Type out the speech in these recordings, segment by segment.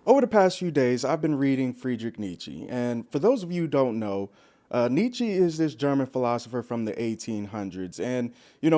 Over the past few days, I've been reading Friedrich Nietzsche. And for those of you who don't know, Nietzsche is this German philosopher from the 1800s. And,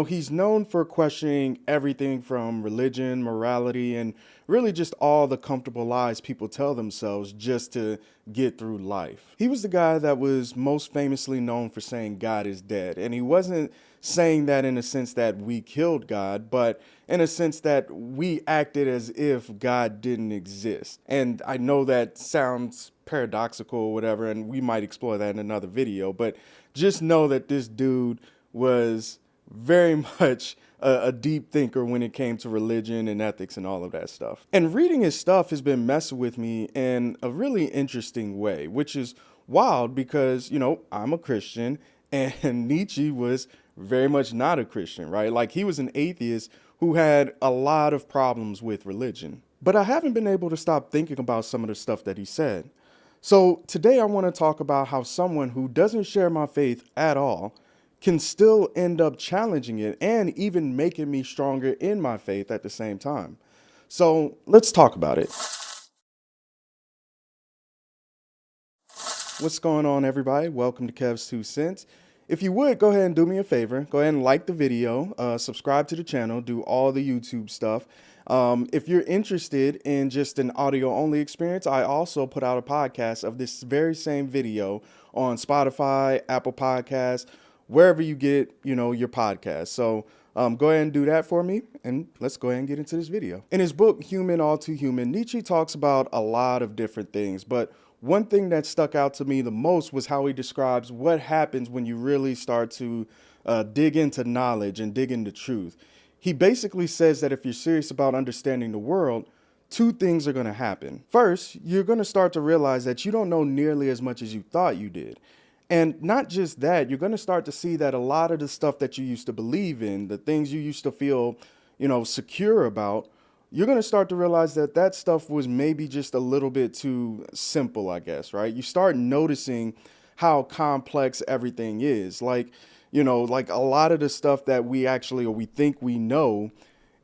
he's known for questioning everything from religion, morality, and really just all the comfortable lies people tell themselves just to get through life. He was the guy that was most famously known for saying God is dead. And he wasn't saying that in a sense that we killed God, but in a sense that we acted as if God didn't exist. And I know that sounds paradoxical or whatever, and we might explore that in another video, but just know that this dude was very much a deep thinker when it came to religion and ethics and all of that stuff. And reading his stuff has been messing with me in a really interesting way, which is wild because, I'm a Christian and Nietzsche was very much not a Christian, right? Like he was an atheist who had a lot of problems with religion. But I haven't been able to stop thinking about some of the stuff that he said. So today I want to talk about how someone who doesn't share my faith at all can still end up challenging it and even making me stronger in my faith at the same time. So let's talk about it. What's going on, everybody? Welcome to Kev's Two Cents. If you would, go ahead and do me a favor. Go ahead and like the video, subscribe to the channel, do all the YouTube stuff. If you're interested in just an audio-only experience, I also put out a podcast of this very same video on Spotify, Apple Podcasts, wherever you get, your podcast. So go ahead and do that for me, and let's go ahead and get into this video. In his book, Human, All Too Human, Nietzsche talks about a lot of different things, but one thing that stuck out to me the most was how he describes what happens when you really start to dig into knowledge and dig into truth. He basically says that if you're serious about understanding the world, two things are going to happen. First, you're going to start to realize that you don't know nearly as much as you thought you did. And not just that, you're going to start to see that a lot of the stuff that you used to believe in, the things you used to feel, secure about, you're going to start to realize that that stuff was maybe just a little bit too simple, I guess, right? You start noticing how complex everything is. Like a lot of the stuff that we actually, or we think we know,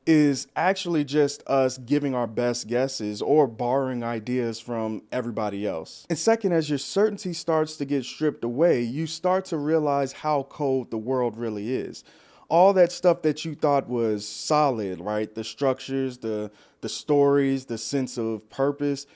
is actually just us giving our best guesses or borrowing ideas from everybody else. And second, as your certainty starts to get stripped away, you start to realize how cold the world really is. All that stuff that you thought was solid, right? The structures, the stories, the sense of purpose,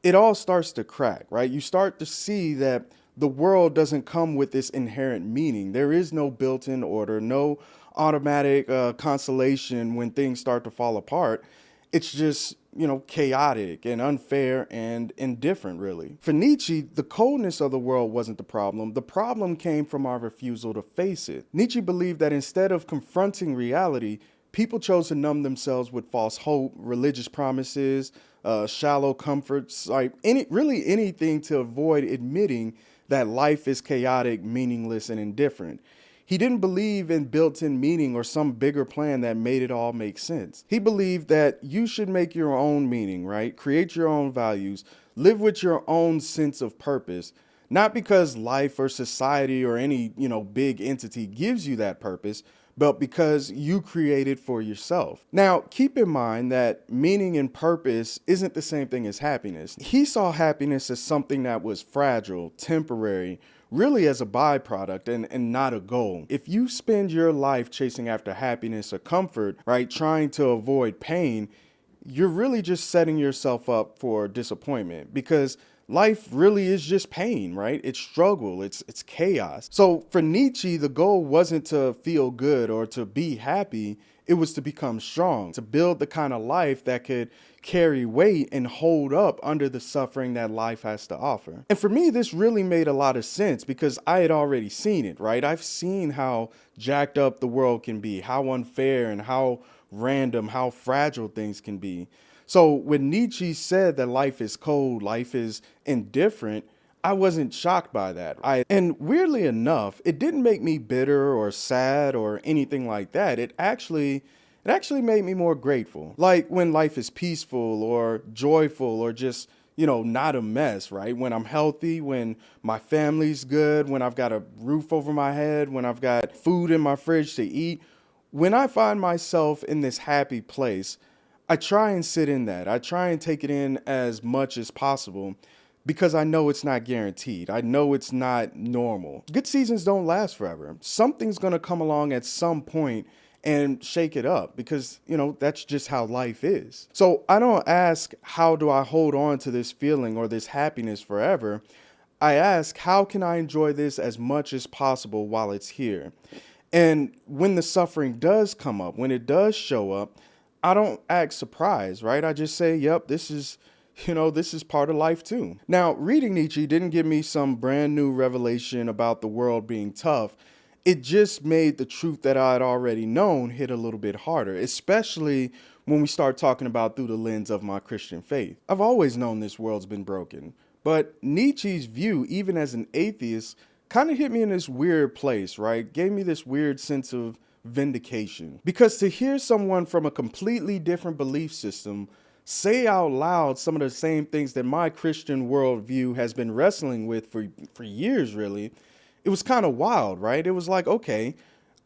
it all starts to crack, right? You start to see that the world doesn't come with this inherent meaning. There is no built-in order, no automatic consolation when things start to fall apart. It's just, chaotic and unfair and indifferent, really. For Nietzsche, the coldness of the world wasn't the problem. The problem came from our refusal to face it. Nietzsche believed that instead of confronting reality, people chose to numb themselves with false hope, religious promises, shallow comforts, like anything to avoid admitting that life is chaotic, meaningless, and indifferent. He didn't believe in built-in meaning or some bigger plan that made it all make sense. He believed that you should make your own meaning, right? Create your own values, live with your own sense of purpose, not because life or society or any, big entity gives you that purpose, but because you create it for yourself. Now, keep in mind that meaning and purpose isn't the same thing as happiness. He saw happiness as something that was fragile, temporary, really as a byproduct and not a goal. If you spend your life chasing after happiness or comfort, right, trying to avoid pain, you're really just setting yourself up for disappointment because life really is just pain, right? It's struggle, it's chaos. So for Nietzsche, the goal wasn't to feel good or to be happy. It was to become strong, to build the kind of life that could carry weight and hold up under the suffering that life has to offer. And for me, this really made a lot of sense because I had already seen it, right? I've seen how jacked up the world can be, how unfair and how random, how fragile things can be. So when Nietzsche said that life is cold, life is indifferent, I wasn't shocked by that. And weirdly enough, it didn't make me bitter or sad or anything like that. It actually made me more grateful. Like when life is peaceful or joyful or just, not a mess, right? When I'm healthy, when my family's good, when I've got a roof over my head, when I've got food in my fridge to eat, when I find myself in this happy place, I try and sit in that. I try and take it in as much as possible because I know it's not guaranteed. I know it's not normal. Good seasons don't last forever. Something's going to come along at some point and shake it up because, that's just how life is. So I don't ask, how do I hold on to this feeling or this happiness forever? I ask, how can I enjoy this as much as possible while it's here? And when the suffering does come up, when it does show up, I don't act surprised, right? I just say, yep, this is part of life too. Now, reading Nietzsche didn't give me some brand new revelation about the world being tough. It just made the truth that I had already known hit a little bit harder, especially when we start talking about through the lens of my Christian faith. I've always known this world's been broken, but Nietzsche's view, even as an atheist, kind of hit me in this weird place, right? Gave me this weird sense of vindication. Because to hear someone from a completely different belief system say out loud some of the same things that my Christian worldview has been wrestling with for years, really, it was kind of wild, right? It was like, okay,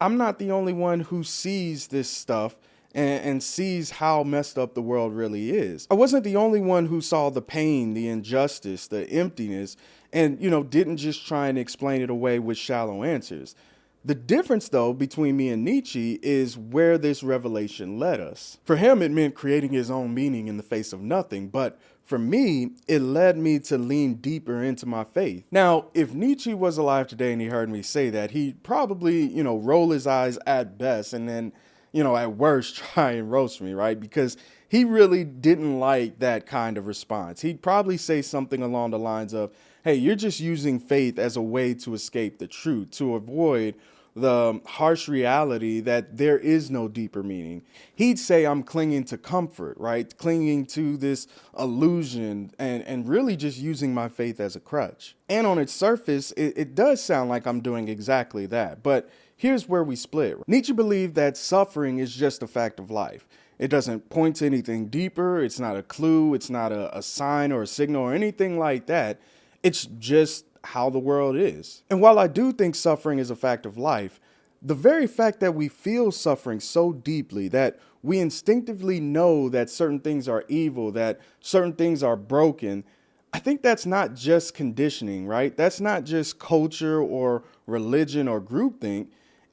I'm not the only one who sees this stuff and sees how messed up the world really is. I wasn't the only one who saw the pain, the injustice, the emptiness, and, didn't just try and explain it away with shallow answers. The difference, though, between me and Nietzsche is where this revelation led us. For him, it meant creating his own meaning in the face of nothing, but for me, it led me to lean deeper into my faith. Now, if Nietzsche was alive today and he heard me say that, he'd probably, roll his eyes at best and then, at worst, try and roast me, right? Because he really didn't like that kind of response. He'd probably say something along the lines of, hey, you're just using faith as a way to escape the truth, to avoid the harsh reality that there is no deeper meaning. He'd say I'm clinging to comfort, right? Clinging to this illusion and really just using my faith as a crutch. And on its surface, it does sound like I'm doing exactly that. But here's where we split. Nietzsche believed that suffering is just a fact of life. It doesn't point to anything deeper. It's not a clue. It's not a sign or a signal or anything like that. It's just how the world is. And while I do think suffering is a fact of life, the very fact that we feel suffering so deeply, that we instinctively know that certain things are evil, that certain things are broken, I think that's not just conditioning, right? That's not just culture or religion or groupthink.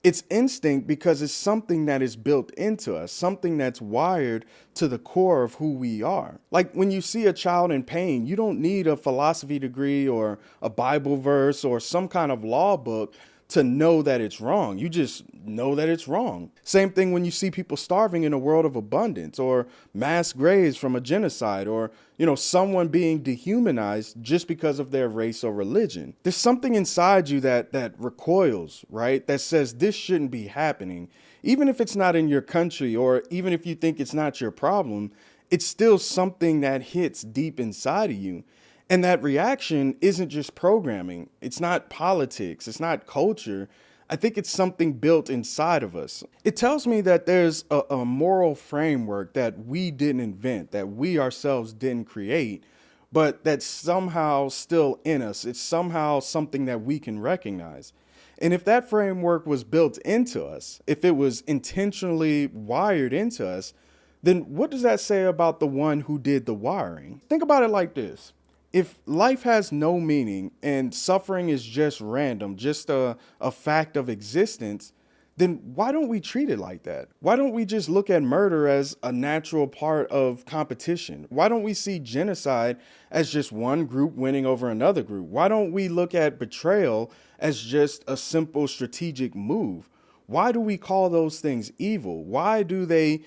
It's instinct because it's something that is built into us, something that's wired to the core of who we are. Like when you see a child in pain, you don't need a philosophy degree or a Bible verse or some kind of law book to know that it's wrong. You just know that it's wrong. Same thing when you see people starving in a world of abundance, or mass graves from a genocide, or, someone being dehumanized just because of their race or religion. There's something inside you that recoils, right? That says this shouldn't be happening. Even if it's not in your country, or even if you think it's not your problem, it's still something that hits deep inside of you. And that reaction isn't just programming. It's not politics. It's not culture. I think it's something built inside of us. It tells me that there's a moral framework that we didn't invent, that we ourselves didn't create, but that's somehow still in us. It's somehow something that we can recognize. And if that framework was built into us, if it was intentionally wired into us, then what does that say about the one who did the wiring? Think about it like this. If life has no meaning and suffering is just random, just a fact of existence, then why don't we treat it like that? Why don't we just look at murder as a natural part of competition? Why don't we see genocide as just one group winning over another group? Why don't we look at betrayal as just a simple strategic move? Why do we call those things evil? Why do they,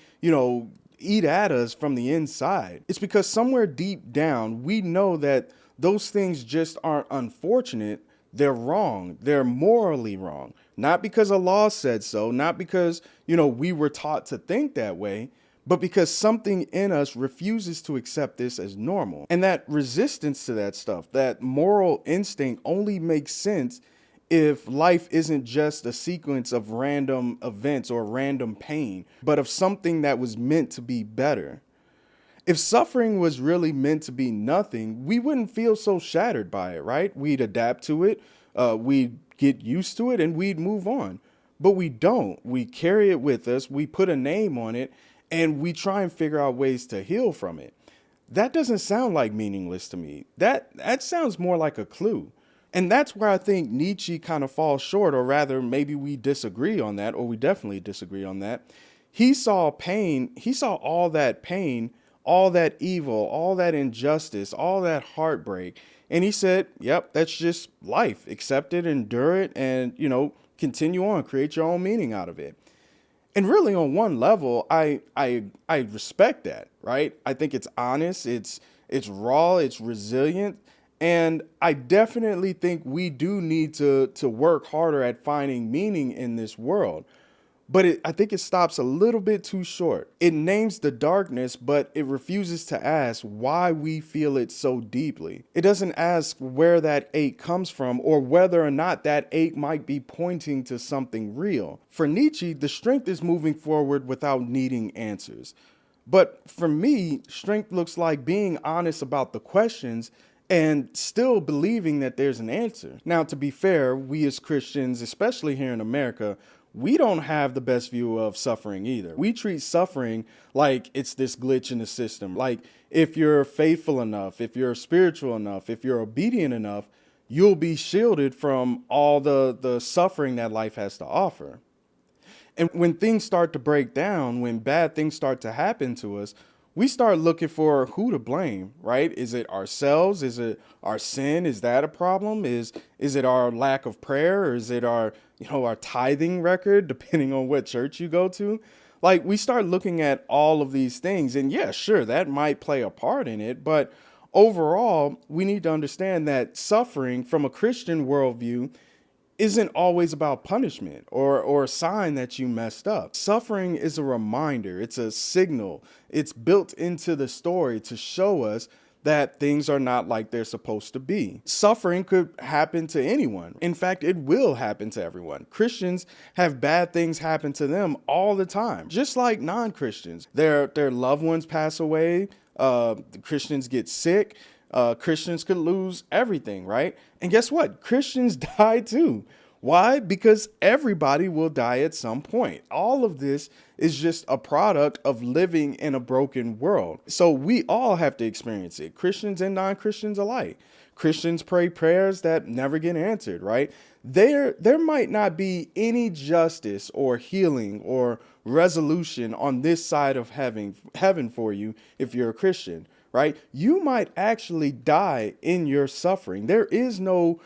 eat at us from the inside? It's because somewhere deep down, we know that those things just aren't unfortunate. They're wrong. They're morally wrong. Not because a law said so, not because, we were taught to think that way, but because something in us refuses to accept this as normal. And that resistance to that stuff, that moral instinct only makes sense if life isn't just a sequence of random events or random pain, but of something that was meant to be better. If suffering was really meant to be nothing, we wouldn't feel so shattered by it, right? We'd adapt to it, we'd get used to it, and we'd move on. But we don't. We carry it with us, we put a name on it, and we try and figure out ways to heal from it. That doesn't sound like meaningless to me. That sounds more like a clue. And that's where I think Nietzsche kind of falls short, or rather, maybe we disagree on that, or we definitely disagree on that. He saw pain, he saw all that pain, all that evil, all that injustice, all that heartbreak. And he said, yep, that's just life. Accept it, endure it, and, continue on, create your own meaning out of it. And really, on one level, I respect that, right? I think it's honest, it's raw, it's resilient, and I definitely think we do need to work harder at finding meaning in this world. But I think it stops a little bit too short. It names the darkness, but it refuses to ask why we feel it so deeply. It doesn't ask where that ache comes from or whether or not that ache might be pointing to something real. For Nietzsche, the strength is moving forward without needing answers. But for me, strength looks like being honest about the questions and still believing that there's an answer. Now, to be fair, we as Christians, especially here in America, we don't have the best view of suffering either. We treat suffering like it's this glitch in the system. Like if you're faithful enough, if you're spiritual enough, if you're obedient enough, you'll be shielded from all the suffering that life has to offer. And when things start to break down, when bad things start to happen to us, we start looking for who to blame, right? Is it ourselves? Is it our sin? Is that a problem? Is it our lack of prayer? Or is it our tithing record, depending on what church you go to? Like we start looking at all of these things, and yeah, sure, that might play a part in it, but overall, we need to understand that suffering from a Christian worldview isn't always about punishment or a sign that you messed up. Suffering is a reminder, it's a signal, it's built into the story to show us that things are not like they're supposed to be. Suffering could happen to anyone. In fact, it will happen to everyone. Christians have bad things happen to them all the time, just like non-Christians. Their loved ones pass away, Christians get sick, Christians could lose everything, right? And guess what? Christians die too. Why? Because everybody will die at some point. All of this is just a product of living in a broken world. So we all have to experience it, Christians and non-Christians alike. Christians pray prayers that never get answered, right? There might not be any justice or healing or resolution on this side of heaven for you if you're a Christian, right? You might actually die in your suffering. There is no,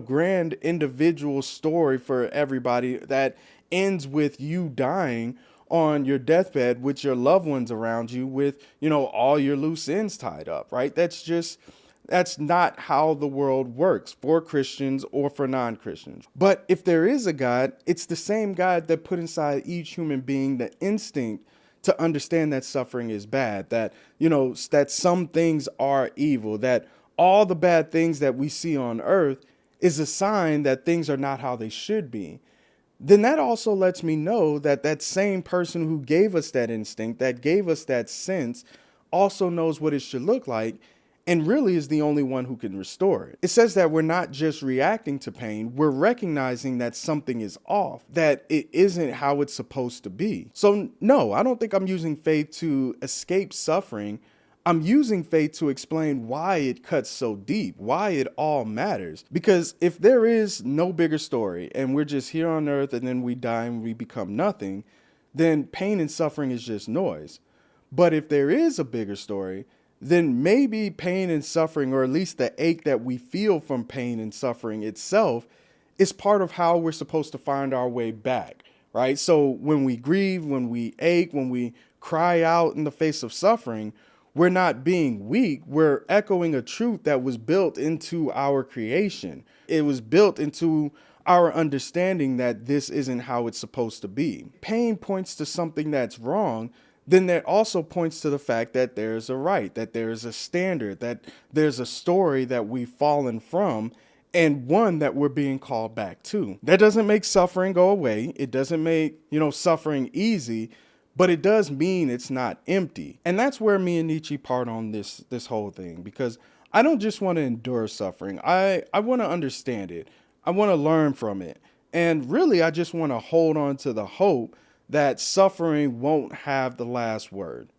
grand individual story for everybody that ends with you dying on your deathbed with your loved ones around you with, all your loose ends tied up, right? That's not how the world works for Christians or for non-Christians. But if there is a God, it's the same God that put inside each human being the instinct to understand that suffering is bad, that, that some things are evil, that all the bad things that we see on earth is a sign that things are not how they should be. Then that also lets me know that that same person who gave us that instinct, that gave us that sense, also knows what it should look like and really is the only one who can restore it. It says that we're not just reacting to pain, we're recognizing that something is off, that it isn't how it's supposed to be. So no, I don't think I'm using faith to escape suffering. I'm using faith to explain why it cuts so deep, why it all matters. Because if there is no bigger story and we're just here on earth and then we die and we become nothing, then pain and suffering is just noise. But if there is a bigger story, then maybe pain and suffering, or at least the ache that we feel from pain and suffering itself, is part of how we're supposed to find our way back, right? So when we grieve, when we ache, when we cry out in the face of suffering, we're not being weak. We're echoing a truth that was built into our creation. It was built into our understanding that this isn't how it's supposed to be. Pain points to something that's wrong. Then that also points to the fact that there's a right, that there's a standard, that there's a story that we've fallen from, and one that we're being called back to. That doesn't make suffering go away. It doesn't make, suffering easy, but it does mean it's not empty. And that's where me and Nietzsche part on this whole thing, because I don't just want to endure suffering. I want to understand it. I want to learn from it. And really, I just want to hold on to the hope that suffering won't have the last word.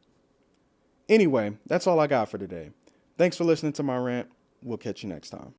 Anyway, that's all I got for today. Thanks for listening to my rant. We'll catch you next time.